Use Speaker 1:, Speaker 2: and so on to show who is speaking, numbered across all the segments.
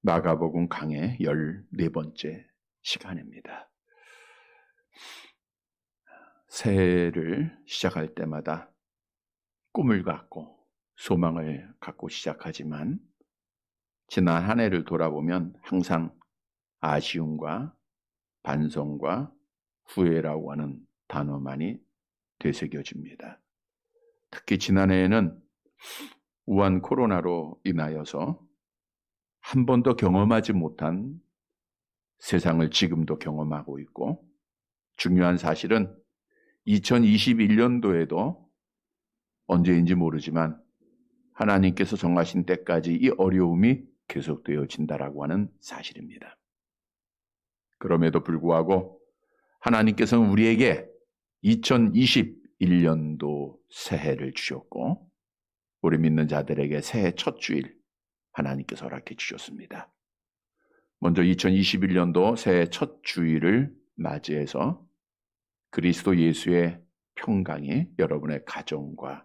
Speaker 1: 마가복음 강의 14번째 시간입니다. 새해를 시작할 때마다 꿈을 갖고 소망을 갖고 시작하지만 지난 한 해를 돌아보면 항상 아쉬움과 반성과 후회라고 하는 단어만이 되새겨집니다. 특히 지난해에는 우한 코로나로 인하여서 한 번도 경험하지 못한 세상을 지금도 경험하고 있고, 중요한 사실은 2021년도에도 언제인지 모르지만 하나님께서 정하신 때까지 이 어려움이 계속되어진다라고 하는 사실입니다. 그럼에도 불구하고 하나님께서는 우리에게 2021년도 새해를 주셨고, 우리 믿는 자들에게 새해 첫 주일 하나님께서 허락해 주셨습니다. 먼저 2021년도 새해 첫 주일을 맞이해서 그리스도 예수의 평강이 여러분의 가정과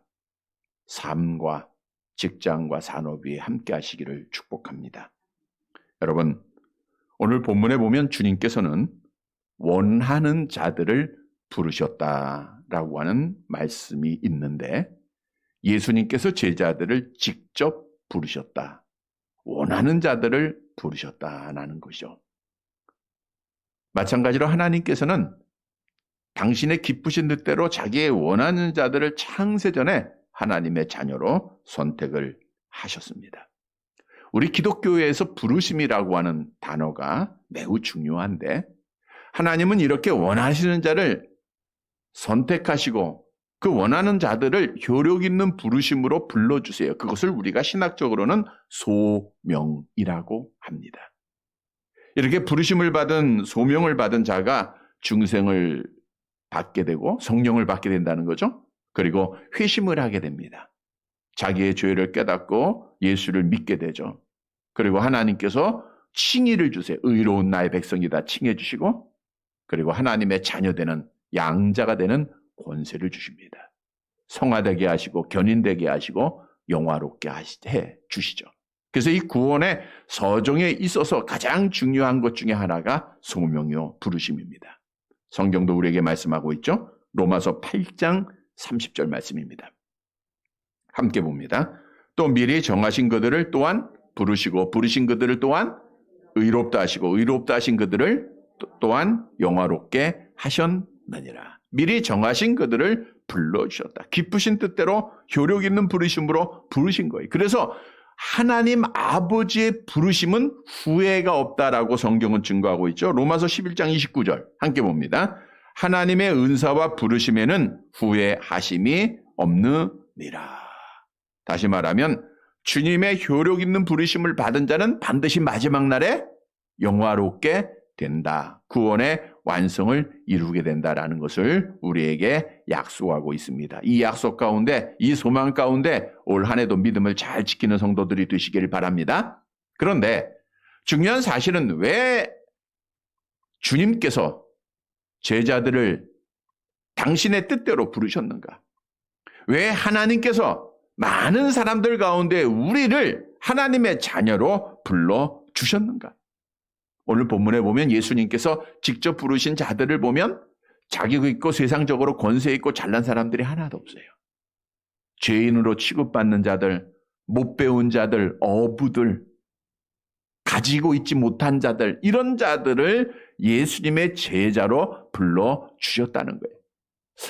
Speaker 1: 삶과 직장과 산업 위에 함께 하시기를 축복합니다. 여러분, 오늘 본문에 보면 주님께서는 원하는 자들을 부르셨다라고 하는 말씀이 있는데, 예수님께서 제자들을 직접 부르셨다. 원하는 자들을 부르셨다라는 것이죠. 마찬가지로 하나님께서는 당신의 기쁘신 뜻대로 자기의 원하는 자들을 창세전에 하나님의 자녀로 선택을 하셨습니다. 우리 기독교에서 부르심이라고 하는 단어가 매우 중요한데, 하나님은 이렇게 원하시는 자를 선택하시고 그 원하는 자들을 효력 있는 부르심으로 불러주세요. 그것을 우리가 신학적으로는 소명이라고 합니다. 이렇게 부르심을 받은, 소명을 받은 자가 중생을 받게 되고 성령을 받게 된다는 거죠. 그리고 회심을 하게 됩니다. 자기의 죄를 깨닫고 예수를 믿게 되죠. 그리고 하나님께서 칭의를 주세요. 의로운 나의 백성이다 칭해 주시고, 그리고 하나님의 자녀되는 양자가 되는 권세를 주십니다. 성화되게 하시고 견인되게 하시고 영화롭게 해 주시죠. 그래서 이 구원의 서정에 있어서 가장 중요한 것 중에 하나가 소명이요 부르심입니다. 성경도 우리에게 말씀하고 있죠. 로마서 8장 30절 말씀입니다. 함께 봅니다. 또 미리 정하신 그들을 또한 부르시고 부르신 그들을 또한 의롭다 하시고 의롭다 하신 그들을 또한 영화롭게 하셨느니라. 미리 정하신 그들을 불러주셨다. 기쁘신 뜻대로 효력 있는 부르심으로 부르신 거예요. 그래서 하나님 아버지의 부르심은 후회가 없다라고 성경은 증거하고 있죠. 로마서 11장 29절 함께 봅니다. 하나님의 은사와 부르심에는 후회하심이 없느니라. 다시 말하면 주님의 효력 있는 부르심을 받은 자는 반드시 마지막 날에 영화롭게 된다. 구원의 완성을 이루게 된다라는 것을 우리에게 약속하고 있습니다. 이 약속 가운데, 이 소망 가운데 올 한 해도 믿음을 잘 지키는 성도들이 되시길 바랍니다. 그런데 중요한 사실은 왜 주님께서 제자들을 당신의 뜻대로 부르셨는가? 왜 하나님께서 많은 사람들 가운데 우리를 하나님의 자녀로 불러주셨는가? 오늘 본문에 보면 예수님께서 직접 부르신 자들을 보면 자격 있고 세상적으로 권세 있고 잘난 사람들이 하나도 없어요. 죄인으로 취급받는 자들, 못 배운 자들, 어부들, 가지고 있지 못한 자들, 이런 자들을 예수님의 제자로 불러주셨다는 거예요.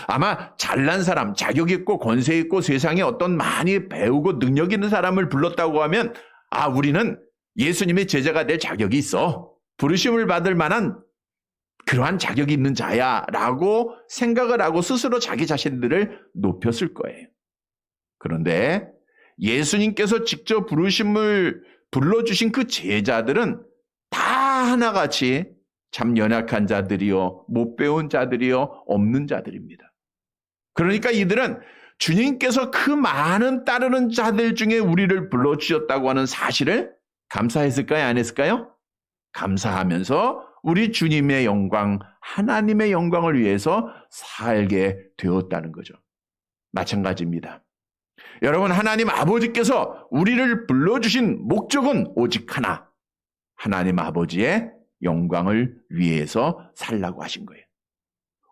Speaker 1: 아마 잘난 사람, 자격 있고 권세 있고 세상에 어떤 많이 배우고 능력 있는 사람을 불렀다고 하면, 아, 우리는 예수님의 제자가 될 자격이 있어. 부르심을 받을 만한 그러한 자격이 있는 자야 라고 생각을 하고 스스로 자기 자신들을 높였을 거예요. 그런데 예수님께서 직접 부르심을 불러주신 그 제자들은 다 하나같이 참 연약한 자들이요, 못 배운 자들이요, 없는 자들입니다. 그러니까 이들은 주님께서 그 많은 따르는 자들 중에 우리를 불러주셨다고 하는 사실을 감사했을까요? 안 했을까요? 감사하면서 우리 주님의 영광, 하나님의 영광을 위해서 살게 되었다는 거죠. 마찬가지입니다. 여러분, 하나님 아버지께서 우리를 불러주신 목적은 오직 하나. 하나님 아버지의 영광을 위해서 살라고 하신 거예요.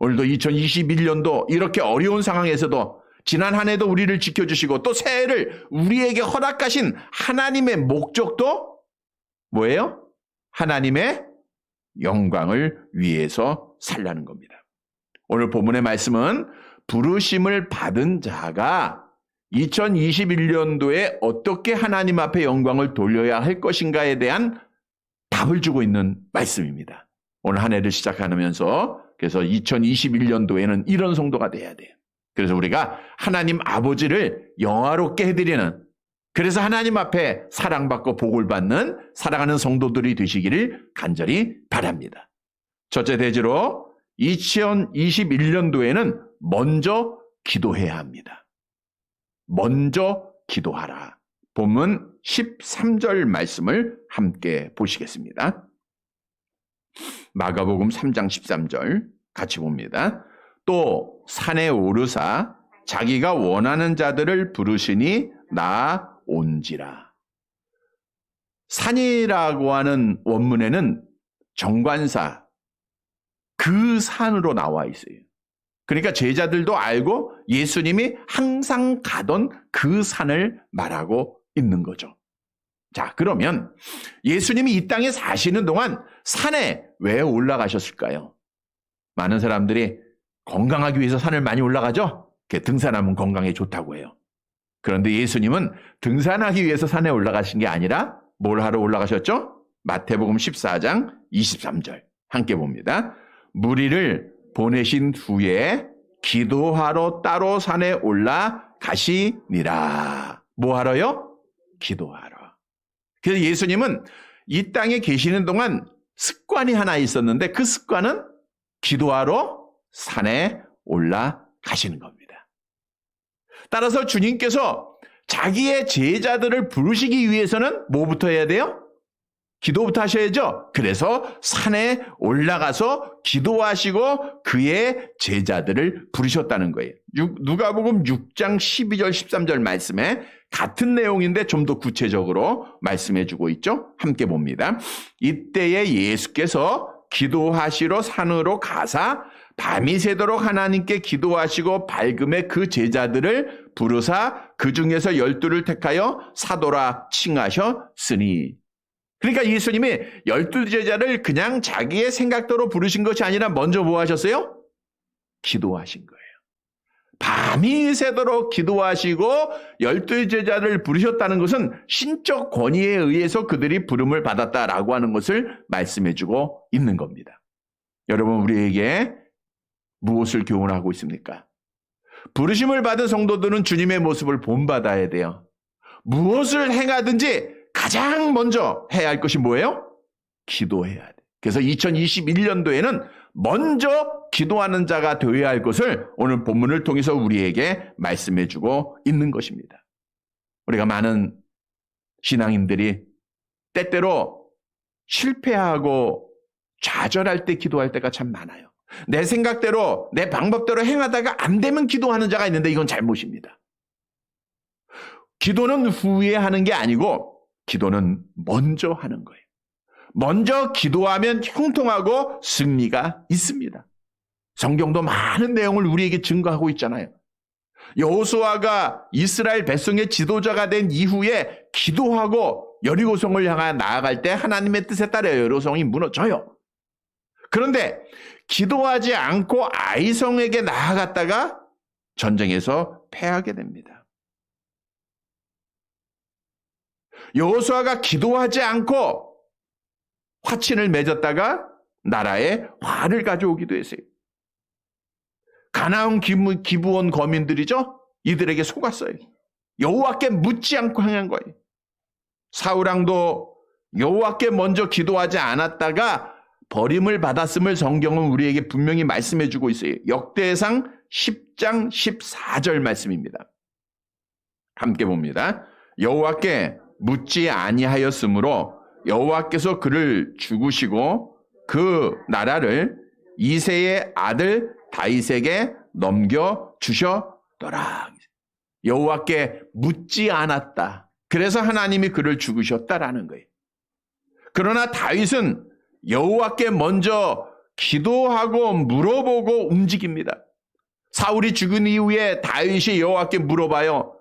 Speaker 1: 오늘도 2021년도 이렇게 어려운 상황에서도 지난 한 해도 우리를 지켜주시고 또 새해를 우리에게 허락하신 하나님의 목적도 뭐예요? 하나님의 영광을 위해서 살라는 겁니다. 오늘 본문의 말씀은 부르심을 받은 자가 2021년도에 어떻게 하나님 앞에 영광을 돌려야 할 것인가에 대한 답을 주고 있는 말씀입니다. 오늘 한 해를 시작하면서 그래서 2021년도에는 이런 성도가 돼야 돼요. 그래서 우리가 하나님 아버지를 영화롭게 해드리는, 그래서 하나님 앞에 사랑받고 복을 받는 사랑하는 성도들이 되시기를 간절히 바랍니다. 첫째 대지로 2021년도에는 먼저 기도해야 합니다. 먼저 기도하라. 본문 13절 말씀을 함께 보시겠습니다. 마가복음 3장 13절 같이 봅니다. 또 산에 오르사 자기가 원하는 자들을 부르시니 나온지라. 산이라고 하는 원문에는 정관사, 그 산으로 나와 있어요. 그러니까 제자들도 알고 예수님이 항상 가던 그 산을 말하고 있는 거죠. 자, 그러면 예수님이 이 땅에 사시는 동안 산에 왜 올라가셨을까요? 많은 사람들이 건강하기 위해서 산을 많이 올라가죠? 등산하면 건강에 좋다고 해요. 그런데 예수님은 등산하기 위해서 산에 올라가신 게 아니라 뭘 하러 올라가셨죠? 마태복음 14장 23절 함께 봅니다. 무리를 보내신 후에 기도하러 따로 산에 올라가시니라. 뭐 하러요? 기도하러. 그래서 예수님은 이 땅에 계시는 동안 습관이 하나 있었는데 그 습관은 기도하러 산에 올라가시는 겁니다. 따라서 주님께서 자기의 제자들을 부르시기 위해서는 뭐부터 해야 돼요? 기도부터 하셔야죠. 그래서 산에 올라가서 기도하시고 그의 제자들을 부르셨다는 거예요. 누가복음 6장 12절 13절 말씀에 같은 내용인데 좀 더 구체적으로 말씀해 주고 있죠. 함께 봅니다. 이때에 예수께서 기도하시러 산으로 가사 밤이 새도록 하나님께 기도하시고 밝음에 그 제자들을 부르사 그 중에서 12를 택하여 사도라 칭하셨으니. 그러니까 예수님이 12제자를 그냥 자기의 생각대로 부르신 것이 아니라 먼저 뭐 하셨어요? 기도하신 거예요. 밤이 새도록 기도하시고 12제자를 부르셨다는 것은 신적 권위에 의해서 그들이 부름을 받았다라고 하는 것을 말씀해주고 있는 겁니다. 여러분, 우리에게 무엇을 교훈하고 있습니까? 부르심을 받은 성도들은 주님의 모습을 본받아야 돼요. 무엇을 행하든지 가장 먼저 해야 할 것이 뭐예요? 기도해야 돼. 그래서 2021년도에는 먼저 기도하는 자가 되어야 할 것을 오늘 본문을 통해서 우리에게 말씀해주고 있는 것입니다. 우리가 많은 신앙인들이 때때로 실패하고 좌절할 때 기도할 때가 참 많아요. 내 생각대로 내 방법대로 행하다가 안 되면 기도하는 자가 있는데 이건 잘못입니다. 기도는 후에 하는 게 아니고 기도는 먼저 하는 거예요. 먼저 기도하면 형통하고 승리가 있습니다. 성경도 많은 내용을 우리에게 증거하고 있잖아요. 여호수아가 이스라엘 백성의 지도자가 된 이후에 기도하고 여리고성을 향해 나아갈 때 하나님의 뜻에 따라 여리고성이 무너져요. 그런데 기도하지 않고 아이성에게 나아갔다가 전쟁에서 패하게 됩니다. 여호수아가 기도하지 않고 화친을 맺었다가 나라에 화를 가져오기도 했어요. 가나안 기브온 거민들이죠. 이들에게 속았어요. 여호와께 묻지 않고 행한 거예요. 사울왕도 여호와께 먼저 기도하지 않았다가 버림을 받았음을 성경은 우리에게 분명히 말씀해주고 있어요. 역대상 10장 14절 말씀입니다. 함께 봅니다. 여호와께 묻지 아니하였으므로 여호와께서 그를 죽으시고 그 나라를 이새의 아들 다윗에게 넘겨주셨더라. 여호와께 묻지 않았다. 그래서 하나님이 그를 죽으셨다라는 거예요. 그러나 다윗은 여호와께 먼저 기도하고 물어보고 움직입니다. 사울이 죽은 이후에 다윗이 여호와께 물어봐요.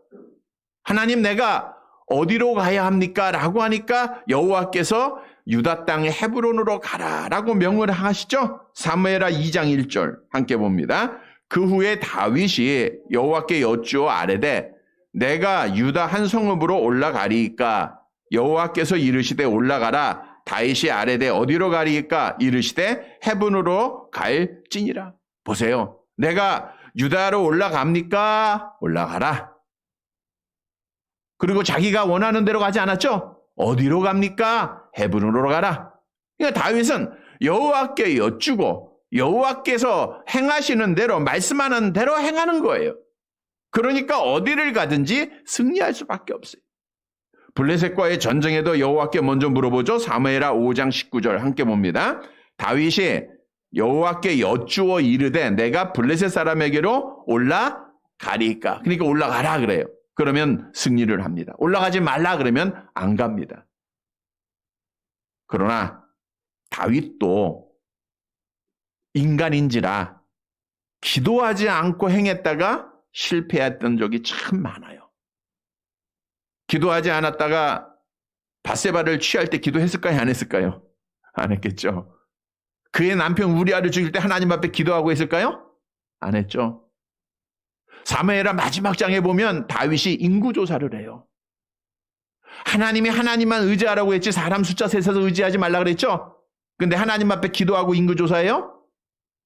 Speaker 1: 하나님, 내가 어디로 가야 합니까? 라고 하니까 여호와께서 유다 땅의 헤브론으로 가라라고 명을 하시죠. 사무엘하 2장 1절 함께 봅니다. 그 후에 다윗이 여호와께 여쭈어 아뢰되 내가 유다 한 성읍으로 올라가리이까? 여호와께서 이르시되 올라가라. 다윗이 아뢰되 어디로 가리이까? 이르시되 헤브론으로 갈지니라. 보세요. 내가 유다로 올라갑니까? 올라가라. 그리고 자기가 원하는 대로 가지 않았죠? 어디로 갑니까? 헤브론으로 가라. 그러니까 다윗은 여호와께 여쭈고 여호와께서 행하시는 대로, 말씀하는 대로 행하는 거예요. 그러니까 어디를 가든지 승리할 수밖에 없어요. 블레셋과의 전쟁에도 여호와께 먼저 물어보죠. 사무엘하 5장 19절 함께 봅니다. 다윗이 여호와께 여쭈어 이르되 내가 블레셋 사람에게로 올라가리까? 그러니까 올라가라 그래요. 그러면 승리를 합니다. 올라가지 말라 그러면 안 갑니다. 그러나 다윗도 인간인지라 기도하지 않고 행했다가 실패했던 적이 참 많아요. 기도하지 않았다가 밧세바를 취할 때 기도했을까요? 안 했을까요? 안 했겠죠. 그의 남편 우리아를 죽일 때 하나님 앞에 기도하고 했을까요? 안 했죠. 사무엘하 마지막 장에 보면 다윗이 인구조사를 해요. 하나님이 하나님만 의지하라고 했지 사람 숫자 셋에서 의지하지 말라 그랬죠? 근데 하나님 앞에 기도하고 인구조사해요?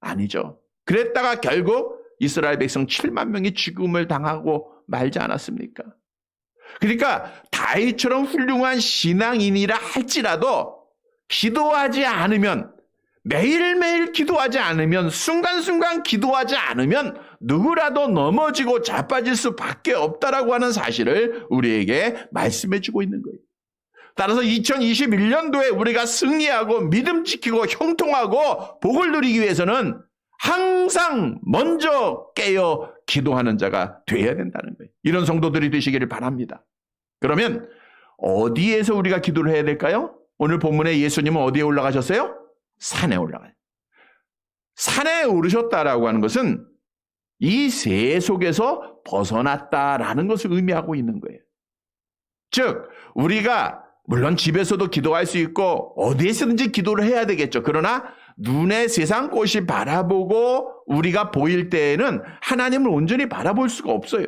Speaker 1: 아니죠. 그랬다가 결국 이스라엘 백성 7만 명이 죽음을 당하고 말지 않았습니까? 그러니까 다윗처럼 훌륭한 신앙인이라 할지라도 기도하지 않으면, 매일매일 기도하지 않으면, 순간순간 기도하지 않으면 누구라도 넘어지고 자빠질 수밖에 없다라고 하는 사실을 우리에게 말씀해 주고 있는 거예요. 따라서 2021년도에 우리가 승리하고 믿음 지키고 형통하고 복을 누리기 위해서는 항상 먼저 깨어 기도하는 자가 되어야 된다는 거예요. 이런 성도들이 되시기를 바랍니다. 그러면 어디에서 우리가 기도를 해야 될까요? 오늘 본문에 예수님은 어디에 올라가셨어요? 산에 올라가요. 산에 오르셨다라고 하는 것은 이 세 속에서 벗어났다라는 것을 의미하고 있는 거예요. 즉 우리가 물론 집에서도 기도할 수 있고 어디에서든지 기도를 해야 되겠죠. 그러나 눈에 세상 꽃이 바라보고 우리가 보일 때에는 하나님을 온전히 바라볼 수가 없어요.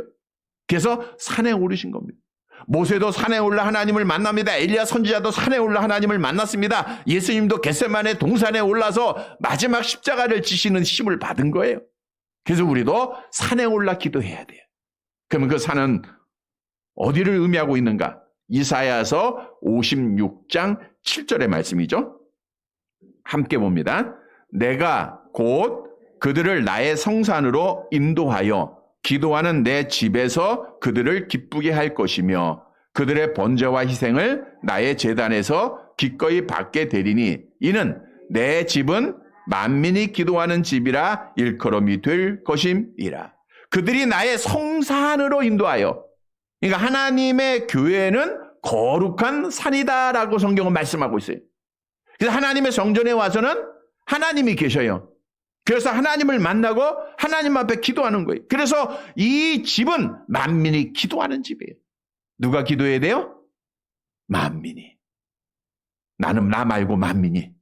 Speaker 1: 그래서 산에 오르신 겁니다. 모세도 산에 올라 하나님을 만납니다. 엘리야 선지자도 산에 올라 하나님을 만났습니다. 예수님도 겟세마네 동산에 올라서 마지막 십자가를 지시는 힘을 받은 거예요. 그래서 우리도 산에 올라 기도해야 돼요. 그러면 그 산은 어디를 의미하고 있는가? 이사야서 56장 7절의 말씀이죠. 함께 봅니다. 내가 곧 그들을 나의 성산으로 인도하여 기도하는 내 집에서 그들을 기쁘게 할 것이며 그들의 번제와 희생을 나의 제단에서 기꺼이 받게 되리니 이는 내 집은 만민이 기도하는 집이라 일컬음이 될 것임이라. 그들이 나의 성산으로 인도하여, 그러니까 하나님의 교회는 거룩한 산이다라고 성경은 말씀하고 있어요. 그래서 하나님의 성전에 와서는 하나님이 계셔요. 그래서 하나님을 만나고 하나님 앞에 기도하는 거예요. 그래서 이 집은 만민이 기도하는 집이에요. 누가 기도해야 돼요? 만민이. 나는 나 말고 만민이.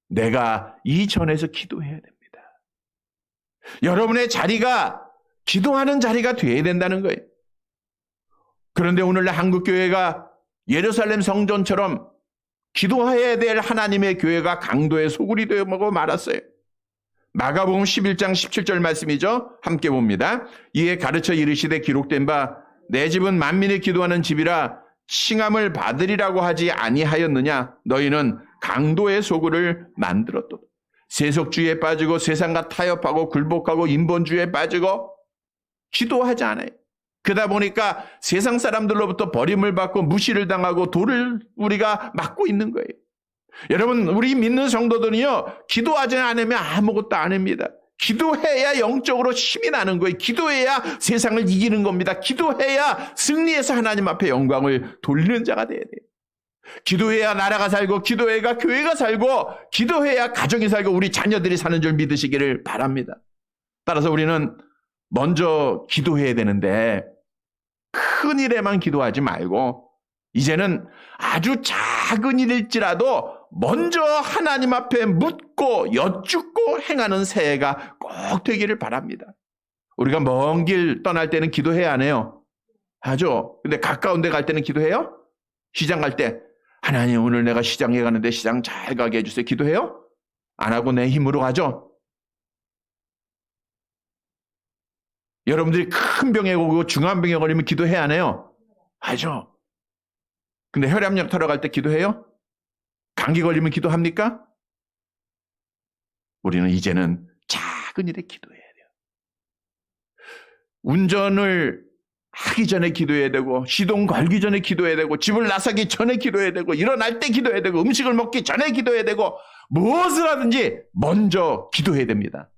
Speaker 1: 내가 이 전에서 기도해야 됩니다. 여러분의 자리가 기도하는 자리가 되어야 된다는 거예요. 그런데 오늘날 한국교회가 예루살렘 성전처럼 기도해야 될 하나님의 교회가 강도의 소굴이 되어먹어 말았어요. 마가복음 11장 17절 말씀이죠. 함께 봅니다. 이에 가르쳐 이르시되 기록된 바 내 집은 만민이 기도하는 집이라 칭함을 받으리라고 하지 아니하였느냐. 너희는 강도의 소굴을 만들었도다. 세속주의에 빠지고 세상과 타협하고 굴복하고 인본주의에 빠지고 기도하지 않아요. 그러다 보니까 세상 사람들로부터 버림을 받고 무시를 당하고 돌을 우리가 맞고 있는 거예요. 여러분, 우리 믿는 성도들은요, 기도하지 않으면 아무것도 안 합니다. 기도해야 영적으로 힘이 나는 거예요. 기도해야 세상을 이기는 겁니다. 기도해야 승리해서 하나님 앞에 영광을 돌리는 자가 돼야 돼요. 기도해야 나라가 살고, 기도해야 교회가 살고, 기도해야 가정이 살고, 우리 자녀들이 사는 줄 믿으시기를 바랍니다. 따라서 우리는 먼저 기도해야 되는데 큰 일에만 기도하지 말고 이제는 아주 작은 일일지라도 먼저 하나님 앞에 묻고 여쭙고 행하는 새해가 꼭 되기를 바랍니다. 우리가 먼 길 떠날 때는 기도해야 안 해요? 하죠. 근데 가까운 데 갈 때는 기도해요? 시장 갈 때 하나님 오늘 내가 시장에 가는데 시장 잘 가게 해주세요. 기도해요? 안 하고 내 힘으로 가죠. 여러분들이 큰 병에 걸리고 중한 병에 걸리면 기도해야 안 해요? 하죠. 근데 혈압약 타러 갈 때 기도해요? 감기 걸리면 기도합니까? 우리는 이제는 작은 일에 기도해야 돼요. 운전을 하기 전에 기도해야 되고, 시동 걸기 전에 기도해야 되고, 집을 나서기 전에 기도해야 되고, 일어날 때 기도해야 되고, 음식을 먹기 전에 기도해야 되고, 무엇을 하든지 먼저 기도해야 됩니다.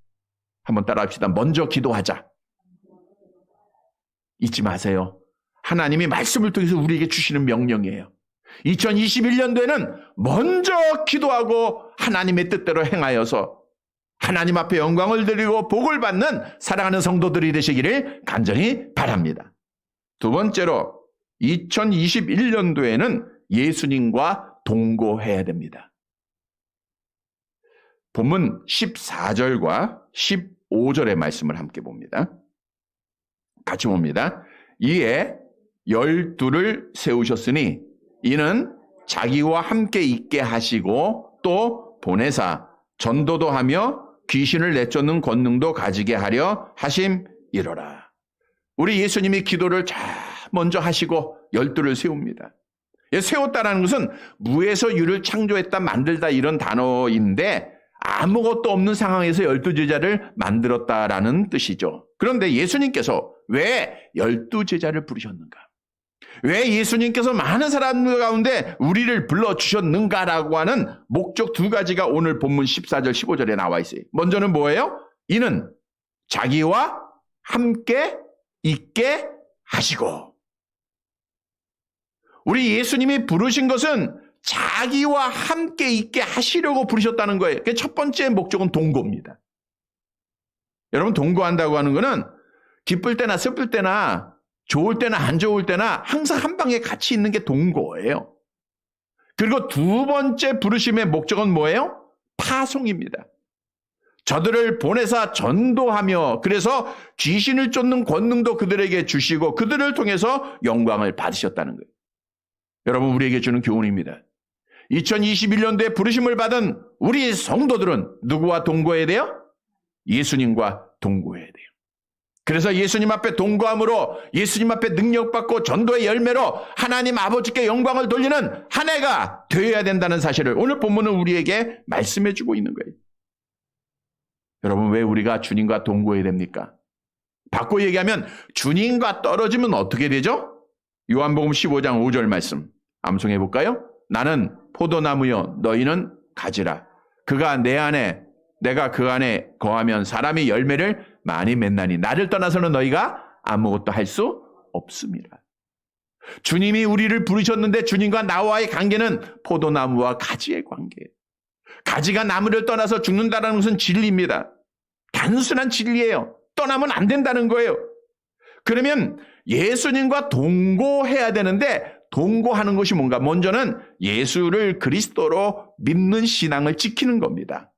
Speaker 1: 한번 따라 합시다. 먼저 기도하자. 잊지 마세요. 하나님이 말씀을 통해서 우리에게 주시는 명령이에요. 2021년도에는 먼저 기도하고 하나님의 뜻대로 행하여서 하나님 앞에 영광을 드리고 복을 받는 사랑하는 성도들이 되시기를 간절히 바랍니다. 두 번째로 2021년도에는 예수님과 동거해야 됩니다. 본문 14절과 15절의 말씀을 함께 봅니다. 같이 봅니다. 이에 12를 세우셨으니 이는 자기와 함께 있게 하시고 또 보내사 전도도 하며 귀신을 내쫓는 권능도 가지게 하려 하심이로라. 우리 예수님이 기도를 먼저 하시고 12를 세웁니다. 세웠다는 것은 무에서 유를 창조했다 만들다 이런 단어인데 아무것도 없는 상황에서 12제자를 만들었다라는 뜻이죠. 그런데 예수님께서 왜 12제자를 부르셨는가? 왜 예수님께서 많은 사람들 가운데 우리를 불러주셨는가라고 하는 목적 두 가지가 오늘 본문 14절 15절에 나와 있어요. 먼저는 뭐예요? 이는 자기와 함께 있게 하시고, 우리 예수님이 부르신 것은 자기와 함께 있게 하시려고 부르셨다는 거예요. 첫 번째 목적은 동거입니다. 여러분, 동거한다고 하는 거는 기쁠 때나 슬플 때나 좋을 때나 안 좋을 때나 항상 한 방에 같이 있는 게 동거예요. 그리고 두 번째 부르심의 목적은 뭐예요? 파송입니다. 저들을 보내사 전도하며, 그래서 귀신을 쫓는 권능도 그들에게 주시고 그들을 통해서 영광을 받으셨다는 거예요. 여러분, 우리에게 주는 교훈입니다. 2021년도에 부르심을 받은 우리 성도들은 누구와 동거해야 돼요? 예수님과 동거해야 돼요. 그래서 예수님 앞에 동거함으로, 예수님 앞에 능력받고 전도의 열매로 하나님 아버지께 영광을 돌리는 한 해가 되어야 된다는 사실을 오늘 본문은 우리에게 말씀해 주고 있는 거예요. 여러분, 왜 우리가 주님과 동거해야 됩니까? 바꿔 얘기하면 주님과 떨어지면 어떻게 되죠? 요한복음 15장 5절 말씀 암송해 볼까요? 나는 포도나무여 너희는 가지라. 그가 내 안에 내가 그 안에 거하면 사람이 열매를 많이 맺나니 나를 떠나서는 너희가 아무것도 할 수 없습니다. 주님이 우리를 부르셨는데 주님과 나와의 관계는 포도나무와 가지의 관계예요. 가지가 나무를 떠나서 죽는다는 것은 진리입니다. 단순한 진리예요. 떠나면 안 된다는 거예요. 그러면 예수님과 동거해야 되는데 동거하는 것이 뭔가? 먼저는 예수를 그리스도로 믿는 신앙을 지키는 겁니다.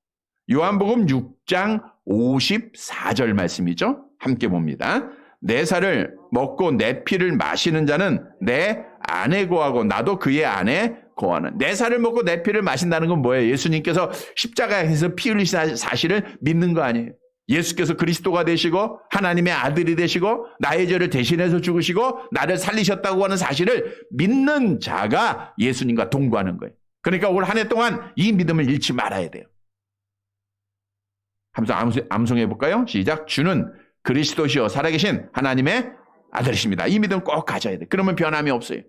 Speaker 1: 요한복음 6장 54절 말씀이죠. 함께 봅니다. 내 살을 먹고 내 피를 마시는 자는 내 안에 거하고 나도 그의 안에 거하는. 내 살을 먹고 내 피를 마신다는 건 뭐예요? 예수님께서 십자가에서 피 흘리신 사실을 믿는 거 아니에요. 예수께서 그리스도가 되시고 하나님의 아들이 되시고 나의 죄를 대신해서 죽으시고 나를 살리셨다고 하는 사실을 믿는 자가 예수님과 동거하는 거예요. 그러니까 올 한 해 동안 이 믿음을 잃지 말아야 돼요. 암송해 볼까요? 시작. 주는 그리스도시요 살아계신 하나님의 아들이십니다. 이 믿음 꼭 가져야 돼요. 그러면 변함이 없어요.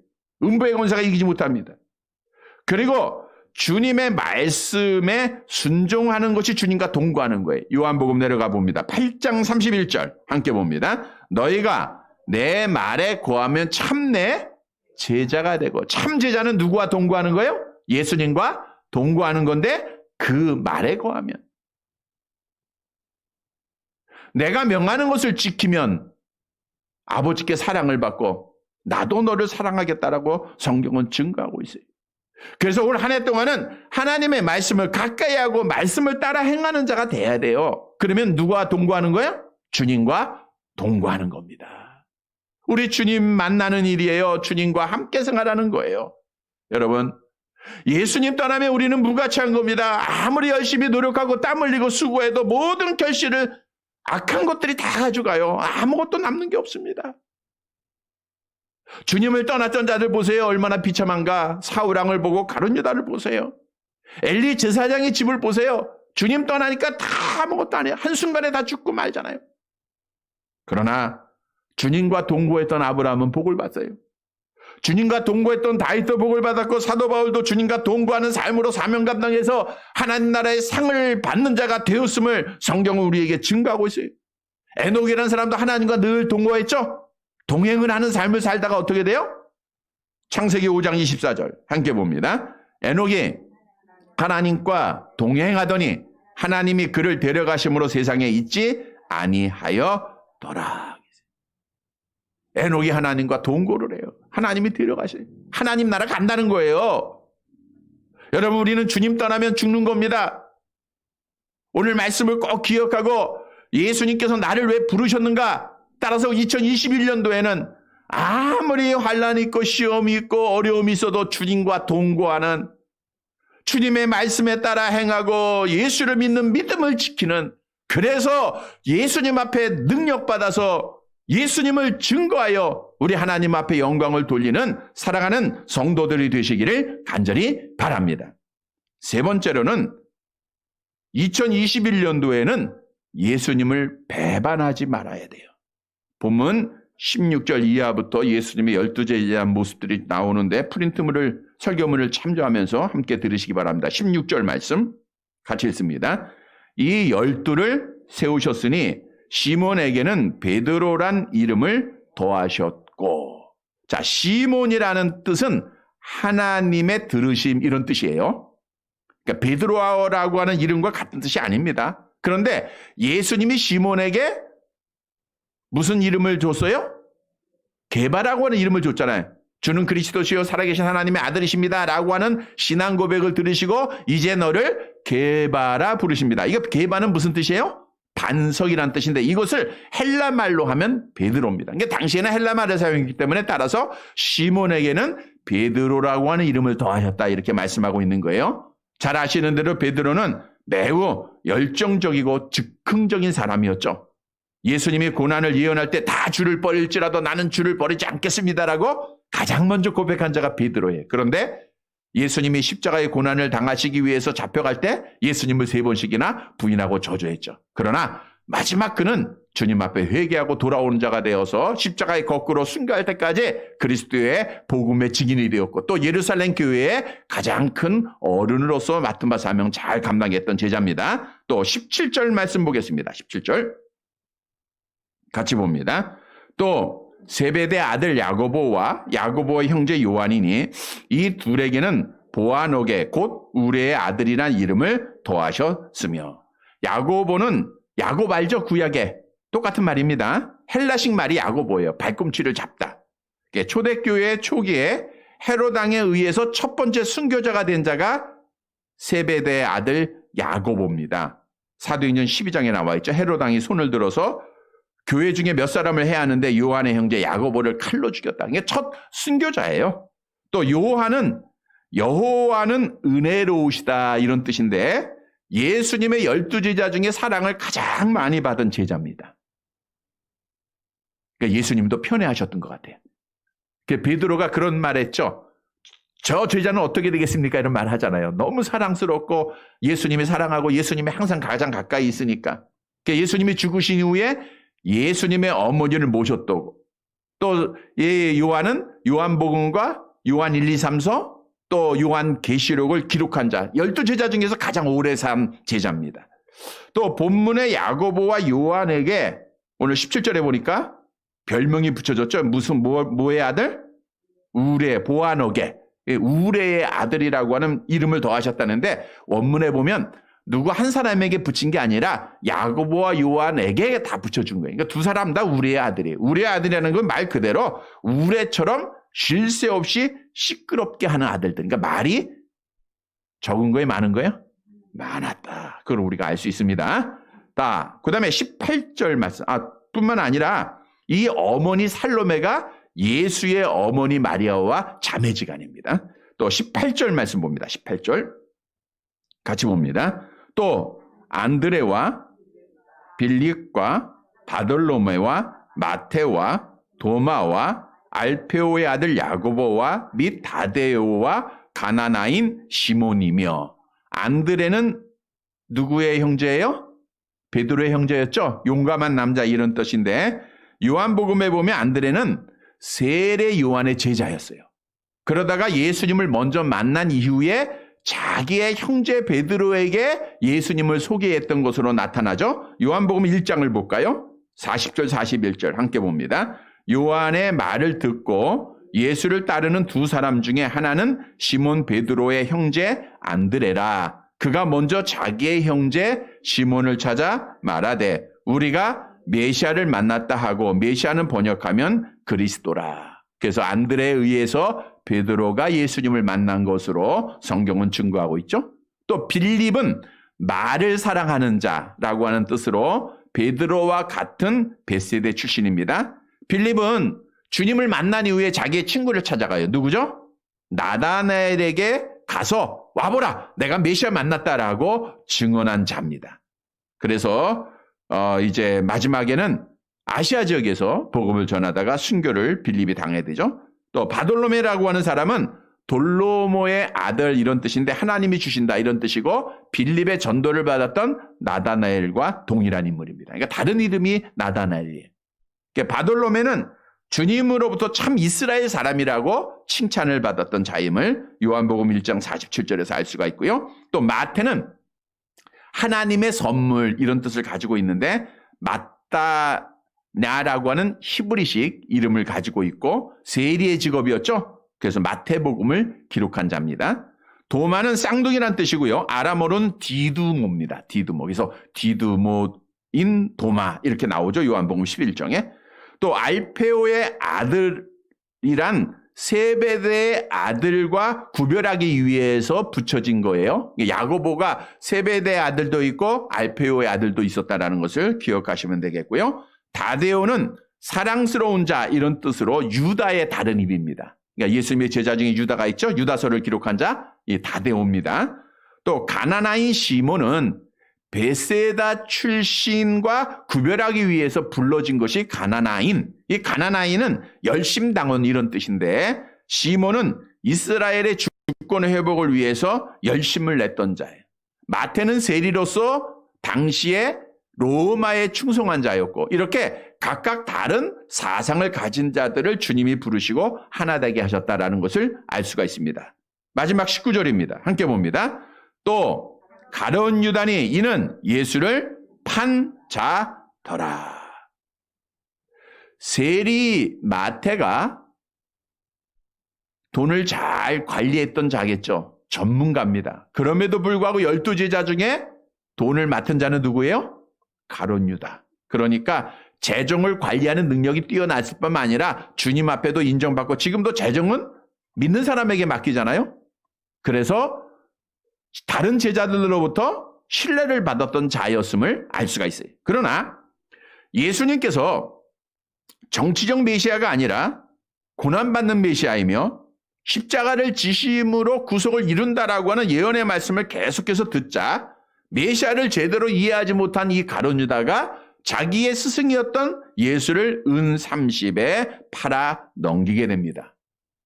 Speaker 1: 음부의 권세가 이기지 못합니다. 그리고 주님의 말씀에 순종하는 것이 주님과 동거하는 거예요. 요한복음 내려가 봅니다. 8장 31절 함께 봅니다. 너희가 내 말에 거하면 참내 제자가 되고, 참 제자는 누구와 동거하는 거예요? 예수님과 동거하는 건데 그 말에 거하면, 내가 명하는 것을 지키면 아버지께 사랑을 받고 나도 너를 사랑하겠다라고 성경은 증거하고 있어요. 그래서 올 한 해 동안은 하나님의 말씀을 가까이 하고 말씀을 따라 행하는 자가 돼야 돼요. 그러면 누구와 동거하는 거예요? 주님과 동거하는 겁니다. 우리 주님 만나는 일이에요. 주님과 함께 생활하는 거예요. 여러분, 예수님 떠나면 우리는 무가치한 겁니다. 아무리 열심히 노력하고 땀 흘리고 수고해도 모든 결실을, 악한 것들이 다 가져가요. 아무것도 남는 게 없습니다. 주님을 떠났던 자들 보세요. 얼마나 비참한가. 사울왕을 보고 가룟 유다를 보세요. 엘리 제사장의 집을 보세요. 주님 떠나니까 다 아무것도 안 해요. 한순간에 다 죽고 말잖아요. 그러나 주님과 동거했던 아브라함은 복을 받아요. 주님과 동거했던 다윗도 복을 받았고, 사도 바울도 주님과 동거하는 삶으로 사명 감당해서 하나님 나라의 상을 받는 자가 되었음을 성경은 우리에게 증거하고 있어요. 에녹이라는 사람도 하나님과 늘 동거했죠. 동행을 하는 삶을 살다가 어떻게 돼요? 창세기 5장 24절 함께 봅니다. 에녹이 하나님과 동행하더니 하나님이 그를 데려가심으로 세상에 있지 아니하였더라. 에녹이 하나님과 동거를 해요. 하나님이 데려가셔요. 하나님 나라 간다는 거예요. 여러분, 우리는 주님 떠나면 죽는 겁니다. 오늘 말씀을 꼭 기억하고, 예수님께서 나를 왜 부르셨는가? 따라서 2021년도에는 아무리 환난이 있고 시험이 있고 어려움이 있어도 주님과 동거하는, 주님의 말씀에 따라 행하고 예수를 믿는 믿음을 지키는, 그래서 예수님 앞에 능력받아서 예수님을 증거하여 우리 하나님 앞에 영광을 돌리는 사랑하는 성도들이 되시기를 간절히 바랍니다. 세 번째로는 2021년도에는 예수님을 배반하지 말아야 돼요. 본문 16절 이하부터 예수님의 12제자에 대한 모습들이 나오는데 프린트물을, 설교문을 참조하면서 함께 들으시기 바랍니다. 16절 말씀 같이 읽습니다. 이 12를 세우셨으니 시몬에게는 베드로란 이름을 더하셨고. 자, 시몬이라는 뜻은 하나님의 들으심, 이런 뜻이에요. 그러니까 베드로라고 하는 이름과 같은 뜻이 아닙니다. 그런데 예수님이 시몬에게 무슨 이름을 줬어요? 게바라고 하는 이름을 줬잖아요. 주는 그리스도시요 살아계신 하나님의 아들이십니다 라고 하는 신앙 고백을 들으시고 이제 너를 게바라 부르십니다. 이거 게바는 무슨 뜻이에요? 반석이란 뜻인데 이것을 헬라말로 하면 베드로입니다. 그러니까 당시에는 헬라말을 사용했기 때문에 따라서 시몬에게는 베드로라고 하는 이름을 더하셨다, 이렇게 말씀하고 있는 거예요. 잘 아시는 대로 베드로는 매우 열정적이고 즉흥적인 사람이었죠. 예수님이 고난을 예언할 때 다 주를 버릴지라도 나는 주를 버리지 않겠습니다라고 가장 먼저 고백한 자가 베드로예요. 그런데 예수님이 십자가의 고난을 당하시기 위해서 잡혀갈 때 예수님을 3번씩이나 부인하고 저주했죠. 그러나 마지막 그는 주님 앞에 회개하고 돌아오는 자가 되어서 십자가의 거꾸로 순교할 때까지 그리스도의 복음의 증인이 되었고, 또 예루살렘 교회의 가장 큰 어른으로서 맡은 바 사명 잘 감당했던 제자입니다. 또 17절 말씀 보겠습니다. 17절 같이 봅니다. 또 세베대 아들 야고보와 야고보의 형제 요한이니 이 둘에게는 보아노게 곧 우레의 아들이란 이름을 더하셨으며. 야고보는, 야곱 알죠? 구약에 똑같은 말입니다. 헬라식 말이 야고보예요. 발꿈치를 잡다. 초대교회 초기에 헤롯 왕에 의해서 첫 번째 순교자가 된 자가 세베대의 아들 야고보입니다. 사도행전 12장에 나와 있죠. 헤롯 왕이 손을 들어서 교회 중에 몇 사람을 해야 하는데 요한의 형제 야고보를 칼로 죽였다. 이게 첫 순교자예요. 또 요한은 여호와는 은혜로우시다, 이런 뜻인데 예수님의 12제자 중에 사랑을 가장 많이 받은 제자입니다. 그러니까 예수님도 편애하셨던 것 같아요. 베드로가 그런 말 했죠. 저 제자는 어떻게 되겠습니까? 이런 말 하잖아요. 너무 사랑스럽고 예수님이 사랑하고 예수님이 항상 가장 가까이 있으니까. 그러니까 예수님이 죽으신 이후에 예수님의 어머니를 모셨고, 또 요한은 요한복음과 요한 1, 2, 3서 또 요한 계시록을 기록한 자, 12제자 중에서 가장 오래 산 제자입니다. 또 본문의 야고보와 요한에게 오늘 17절에 보니까 별명이 붙여졌죠. 무슨 뭐의 아들? 우레, 보아노게, 우레의 아들이라고 하는 이름을 더하셨다는데 원문에 보면 누구 한 사람에게 붙인 게 아니라 야고보와 요한에게 다 붙여준 거예요. 그러니까 두 사람 다 우레의 아들이에요. 우레의 아들이라는 건 말 그대로 우레처럼 쉴 새 없이 시끄럽게 하는 아들들. 그러니까 말이 적은 거에 많은 거예요? 많았다. 그걸 우리가 알 수 있습니다. 그 다음에 18절 말씀. 뿐만 아니라 이 어머니 살로메가 예수의 어머니 마리아와 자매지간입니다. 또 18절 말씀 봅니다. 18절 같이 봅니다. 또 안드레와 빌립과 바돌로메와 마테와 도마와 알페오의 아들 야고보와 및 다데오와 가나나인 시몬이며, 안드레는 누구의 형제예요? 베드로의 형제였죠. 용감한 남자 이런 뜻인데, 요한복음에 보면 안드레는 세례 요한의 제자였어요. 그러다가 예수님을 먼저 만난 이후에 자기의 형제 베드로에게 예수님을 소개했던 것으로 나타나죠. 요한복음 1장을 볼까요? 40절 41절 함께 봅니다. 요한의 말을 듣고 예수를 따르는 두 사람 중에 하나는 시몬 베드로의 형제 안드레라. 그가 먼저 자기의 형제 시몬을 찾아 말하되 우리가 메시아를 만났다 하고, 메시아는 번역하면 그리스도라. 그래서 안드레에 의해서 베드로가 예수님을 만난 것으로 성경은 증거하고 있죠. 또 빌립은 말을 사랑하는 자라고 하는 뜻으로 베드로와 같은 벳세대 출신입니다. 빌립은 주님을 만난 이후에 자기의 친구를 찾아가요. 누구죠? 나다나엘에게 가서 와보라, 내가 메시아 만났다라고 증언한 자입니다. 그래서 이제 마지막에는 아시아 지역에서 복음을 전하다가 순교를 빌립이 당해야 되죠. 또 바돌로메라고 하는 사람은 돌로모의 아들 이런 뜻인데 하나님이 주신다 이런 뜻이고, 빌립의 전도를 받았던 나다나엘과 동일한 인물입니다. 그러니까 다른 이름이 나다나엘이에요. 그러니까 바돌로메는 주님으로부터 참 이스라엘 사람이라고 칭찬을 받았던 자임을 요한복음 1장 47절에서 알 수가 있고요. 또 마태는 하나님의 선물 이런 뜻을 가지고 있는데 마따냐라고 하는 히브리식 이름을 가지고 있고 세리의 직업이었죠. 그래서 마태복음을 기록한 자입니다. 도마는 쌍둥이란 뜻이고요. 아람어로는 디두모입니다. 디두모. 그래서 디두모인 도마 이렇게 나오죠. 요한복음 11장에. 또 알페오의 아들이란 세베대의 아들과 구별하기 위해서 붙여진 거예요. 야고보가 세베대의 아들도 있고 알페오의 아들도 있었다는 것을 기억하시면 되겠고요. 다데오는 사랑스러운 자 이런 뜻으로 유다의 다른 입입니다. 그러니까 예수님의 제자 중에 유다가 있죠. 유다서를 기록한 자, 이 다데오입니다. 또 가나나인 시몬은 베세다 출신과 구별하기 위해서 불러진 것이 가나나인. 이 가나나인은 열심당원 이런 뜻인데, 시몬은 이스라엘의 주권 회복을 위해서 열심을 냈던 자예요. 마태는 세리로서 당시에 로마에 충성한 자였고, 이렇게 각각 다른 사상을 가진 자들을 주님이 부르시고 하나 되게 하셨다라는 것을 알 수가 있습니다. 마지막 19절입니다. 함께 봅니다. 또 가룟 유다니 이는 예수를 판 자더라. 세리 마태가 돈을 잘 관리했던 자겠죠. 전문가입니다. 그럼에도 불구하고 12제자 중에 돈을 맡은 자는 누구예요? 가룟 유다. 그러니까 재정을 관리하는 능력이 뛰어났을 뿐만 아니라 주님 앞에도 인정받고, 지금도 재정은 믿는 사람에게 맡기잖아요. 그래서 다른 제자들로부터 신뢰를 받았던 자였음을 알 수가 있어요. 그러나 예수님께서 정치적 메시아가 아니라 고난받는 메시아이며 십자가를 지심으로 구속을 이룬다라고 하는 예언의 말씀을 계속해서 듣자 메시아를 제대로 이해하지 못한 이 가룟 유다가 자기의 스승이었던 예수를 은 30에 팔아 넘기게 됩니다.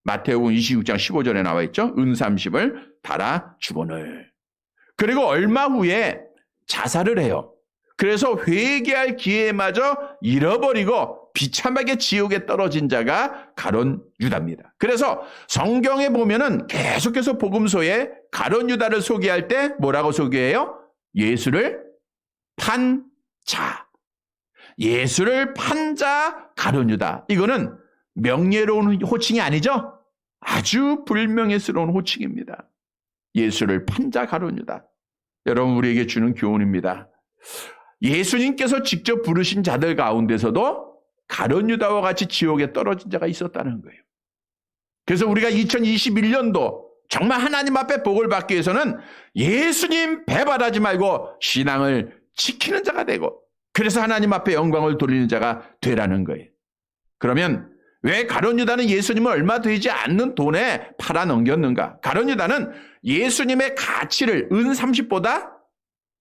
Speaker 1: 마태복음 26장 15절에 나와 있죠. 은 30을 달아 주거늘. 그리고 얼마 후에 자살을 해요. 그래서 회개할 기회마저 잃어버리고 비참하게 지옥에 떨어진 자가 가룟 유다입니다. 그래서 성경에 보면은 계속해서 복음서에 가룟 유다를 소개할 때 뭐라고 소개해요? 예수를 판 자. 예수를 판 자 가룟 유다. 이거는 명예로운 호칭이 아니죠? 아주 불명예스러운 호칭입니다. 예수를 판자 가룟 유다. 여러분, 우리에게 주는 교훈입니다. 예수님께서 직접 부르신 자들 가운데서도 가룟 유다와 같이 지옥에 떨어진 자가 있었다는 거예요. 그래서 우리가 2021년도 정말 하나님 앞에 복을 받기 위해서는 예수님 배반하지 말고 신앙을 지키는 자가 되고, 그래서 하나님 앞에 영광을 돌리는 자가 되라는 거예요. 그러면 왜 가룟 유다는 예수님을 얼마 되지 않는 돈에 팔아 넘겼는가? 가룟 유다는 예수님의 가치를 은 30보다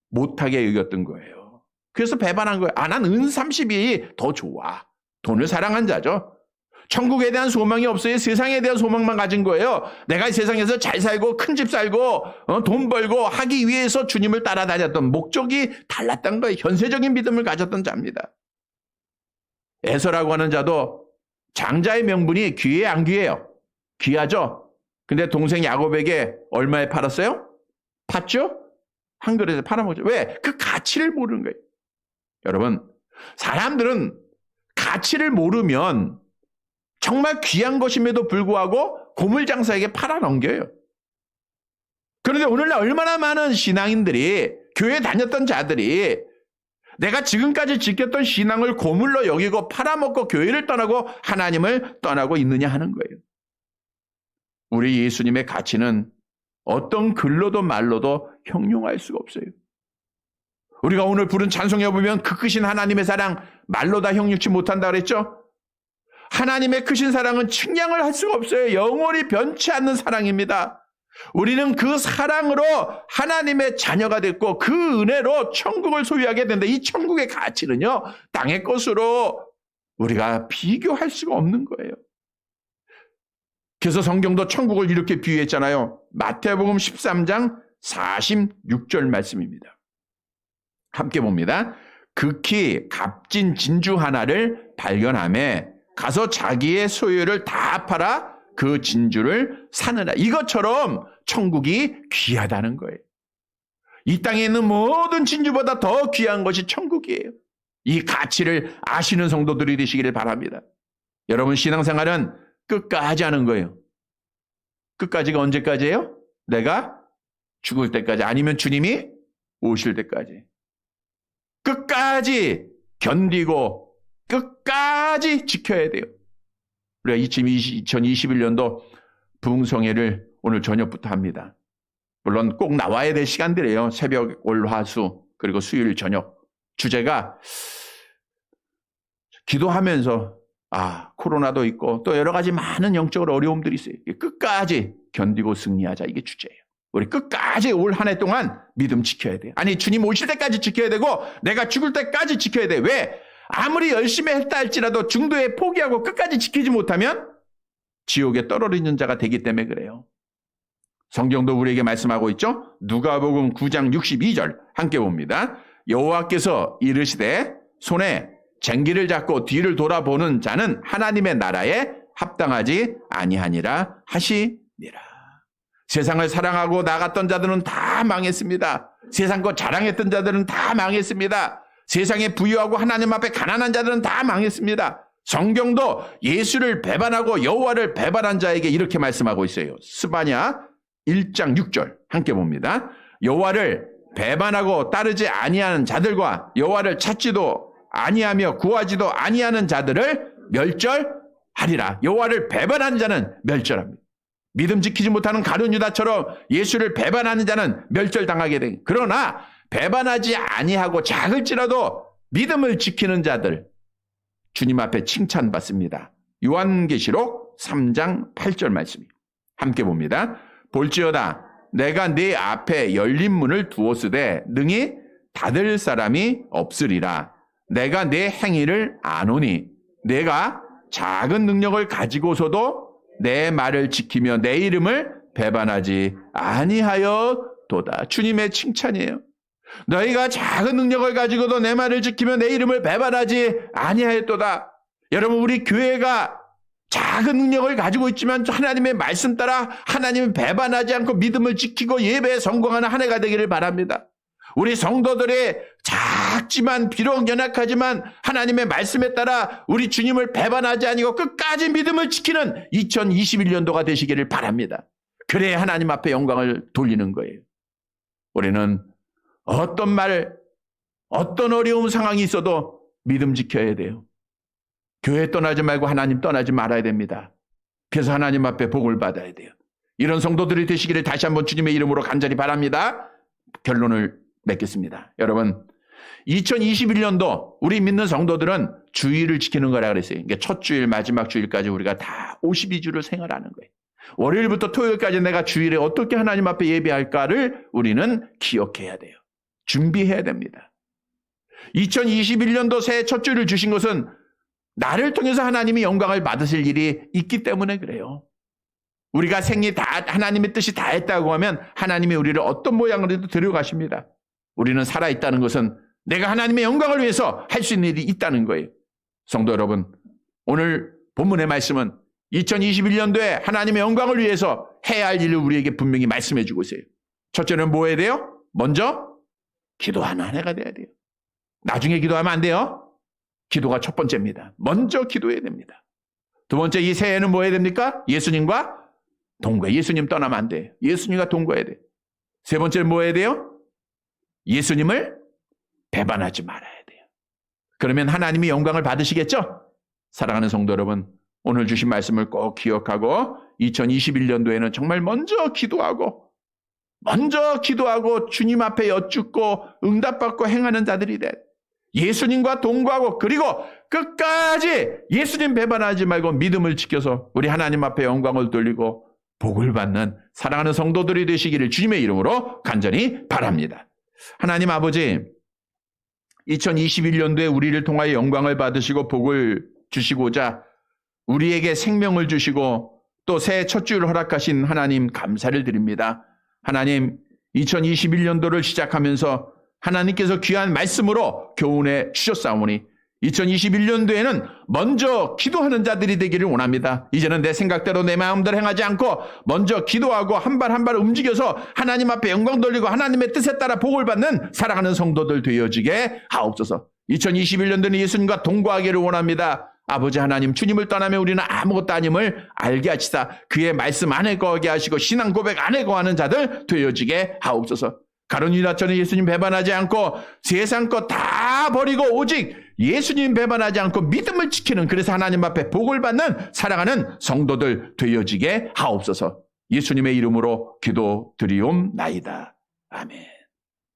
Speaker 1: 못하게 여겼던 거예요. 그래서 배반한 거예요. 난 은 30이 더 좋아. 돈을 사랑한 자죠. 천국에 대한 소망이 없어요. 세상에 대한 소망만 가진 거예요. 내가 이 세상에서 잘 살고 큰 집 살고 돈 벌고 하기 위해서 주님을 따라다녔던 목적이 달랐던 거예요. 현세적인 믿음을 가졌던 자입니다. 에서라고 하는 자도 장자의 명분이 귀해 안 귀해요? 귀하죠. 근데 동생 야곱에게 얼마에 팔았어요? 팠죠? 한 그릇에 팔아먹죠. 왜? 그 가치를 모르는 거예요. 여러분, 사람들은 가치를 모르면 정말 귀한 것임에도 불구하고 고물장사에게 팔아넘겨요. 그런데 오늘날 얼마나 많은 신앙인들이, 교회 다녔던 자들이 내가 지금까지 지켰던 신앙을 고물로 여기고 팔아먹고 교회를 떠나고 하나님을 떠나고 있느냐 하는 거예요. 우리 예수님의 가치는 어떤 글로도 말로도 형용할 수가 없어요. 우리가 오늘 부른 찬송에 보면 그 크신 하나님의 사랑 말로 다 형용치 못한다 그랬죠? 하나님의 크신 사랑은 측량을 할 수가 없어요. 영원히 변치 않는 사랑입니다. 우리는 그 사랑으로 하나님의 자녀가 됐고 그 은혜로 천국을 소유하게 된다. 이 천국의 가치는요, 땅의 것으로 우리가 비교할 수가 없는 거예요. 그래서 성경도 천국을 이렇게 비유했잖아요. 마태복음 13장 46절 말씀입니다. 함께 봅니다. 극히 값진 진주 하나를 발견하며 가서 자기의 소유를 다 팔아 그 진주를 사느라. 이것처럼 천국이 귀하다는 거예요. 이 땅에 있는 모든 진주보다 더 귀한 것이 천국이에요. 이 가치를 아시는 성도들이 되시기를 바랍니다. 여러분, 신앙생활은 끝까지 하는 거예요. 끝까지가 언제까지예요? 내가 죽을 때까지, 아니면 주님이 오실 때까지. 끝까지 견디고 끝까지 지켜야 돼요. 우리가 2021년도 부흥성회를 오늘 저녁부터 합니다. 물론 꼭 나와야 될 시간들이에요. 새벽, 월, 화, 수, 그리고 수요일 저녁. 주제가 기도하면서 코로나도 있고 또 여러 가지 많은 영적으로 어려움들이 있어요. 끝까지 견디고 승리하자, 이게 주제예요. 우리 끝까지 올 한 해 동안 믿음 지켜야 돼요. 아니, 주님 오실 때까지 지켜야 되고 내가 죽을 때까지 지켜야 돼. 왜? 아무리 열심히 했다 할지라도 중도에 포기하고 끝까지 지키지 못하면 지옥에 떨어지는 자가 되기 때문에 그래요. 성경도 우리에게 말씀하고 있죠. 누가복음 9장 62절 함께 봅니다. 여호와께서 이르시되 손에 쟁기를 잡고 뒤를 돌아보는 자는 하나님의 나라에 합당하지 아니하니라 하시니라. 세상을 사랑하고 나갔던 자들은 다 망했습니다. 세상 것 자랑했던 자들은 다 망했습니다. 세상에 부유하고 하나님 앞에 가난한 자들은 다 망했습니다. 성경도 예수를 배반하고 여호와를 배반한 자에게 이렇게 말씀하고 있어요. 스바냐 1장 6절 함께 봅니다. 여호와를 배반하고 따르지 아니하는 자들과 여호와를 찾지도 아니하며 구하지도 아니하는 자들을 멸절하리라. 여호와를 배반하는 자는 멸절합니다. 믿음 지키지 못하는 가룟 유다처럼 예수를 배반하는 자는 멸절당하게 돼. 그러나 배반하지 아니하고 작을지라도 믿음을 지키는 자들 주님 앞에 칭찬받습니다. 요한계시록 3장 8절 말씀입니다. 함께 봅니다. 볼지어다 내가 네 앞에 열린 문을 두었으되 능히 닫을 사람이 없으리라. 내가 네 행위를 아노니 내가 작은 능력을 가지고서도 내 말을 지키며 내 이름을 배반하지 아니하여도다. 주님의 칭찬이에요. 너희가 작은 능력을 가지고도 내 말을 지키며 내 이름을 배반하지 아니하였도다. 여러분, 우리 교회가 작은 능력을 가지고 있지만 하나님의 말씀 따라 하나님을 배반하지 않고 믿음을 지키고 예배에 성공하는 한 해가 되기를 바랍니다. 우리 성도들의 작지만 비록 연약하지만 하나님의 말씀에 따라 우리 주님을 배반하지 아니고 끝까지 믿음을 지키는 2021년도가 되시기를 바랍니다. 그래야 하나님 앞에 영광을 돌리는 거예요. 우리는 어떤 말, 어떤 어려운 상황이 있어도 믿음 지켜야 돼요. 교회 떠나지 말고 하나님 떠나지 말아야 됩니다. 그래서 하나님 앞에 복을 받아야 돼요. 이런 성도들이 되시기를 다시 한번 주님의 이름으로 간절히 바랍니다. 결론을 맺겠습니다. 여러분, 2021년도 우리 믿는 성도들은 주일을 지키는 거라 그랬어요. 그러니까 첫 주일, 마지막 주일까지 우리가 다 52주를 생활하는 거예요. 월요일부터 토요일까지 내가 주일에 어떻게 하나님 앞에 예배할까를 우리는 기억해야 돼요. 준비해야 됩니다. 2021년도 새해 첫 주일을 주신 것은 나를 통해서 하나님이 영광을 받으실 일이 있기 때문에 그래요. 우리가 생리 다 하나님의 뜻이 다 했다고 하면 하나님이 우리를 어떤 모양으로도 데려가십니다. 우리는 살아있다는 것은 내가 하나님의 영광을 위해서 할 수 있는 일이 있다는 거예요. 성도 여러분, 오늘 본문의 말씀은 2021년도에 하나님의 영광을 위해서 해야 할 일을 우리에게 분명히 말씀해 주고 있어요. 첫째는 뭐 해야 돼요? 먼저 기도하는 한 해가 돼야 돼요. 나중에 기도하면 안 돼요. 기도가 첫 번째입니다. 먼저 기도해야 됩니다. 두 번째, 이 새해에는 뭐 해야 됩니까? 예수님과 동거해. 예수님 떠나면 안 돼요. 예수님과 동거해야 돼요. 세 번째는 뭐 해야 돼요? 예수님을 배반하지 말아야 돼요. 그러면 하나님이 영광을 받으시겠죠? 사랑하는 성도 여러분, 오늘 주신 말씀을 꼭 기억하고 2021년도에는 정말 먼저 기도하고 주님 앞에 여쭙고 응답받고 행하는 자들이 돼. 예수님과 동거하고 그리고 끝까지 예수님 배반하지 말고 믿음을 지켜서 우리 하나님 앞에 영광을 돌리고 복을 받는 사랑하는 성도들이 되시기를 주님의 이름으로 간절히 바랍니다. 하나님 아버지, 2021년도에 우리를 통하여 영광을 받으시고 복을 주시고자 우리에게 생명을 주시고 또 새해 첫 주를 허락하신 하나님 감사를 드립니다. 하나님, 2021년도를 시작하면서 하나님께서 귀한 말씀으로 교훈해 주셨사오니 2021년도에는 먼저 기도하는 자들이 되기를 원합니다. 이제는 내 생각대로 내 마음대로 행하지 않고 먼저 기도하고 한 발 한 발 움직여서 하나님 앞에 영광 돌리고 하나님의 뜻에 따라 복을 받는 사랑하는 성도들 되어지게 하옵소서. 2021년도는 예수님과 동거하기를 원합니다. 아버지 하나님, 주님을 떠나면 우리는 아무것도 아님을 알게 하시사 그의 말씀 안에 거하게 하시고 신앙 고백 안에 거하는 자들 되어지게 하옵소서. 가룟 유다처럼 예수님 배반하지 않고 세상 것 다 버리고 오직 예수님 배반하지 않고 믿음을 지키는, 그래서 하나님 앞에 복을 받는 사랑하는 성도들 되어지게 하옵소서. 예수님의 이름으로 기도드리옵나이다. 아멘.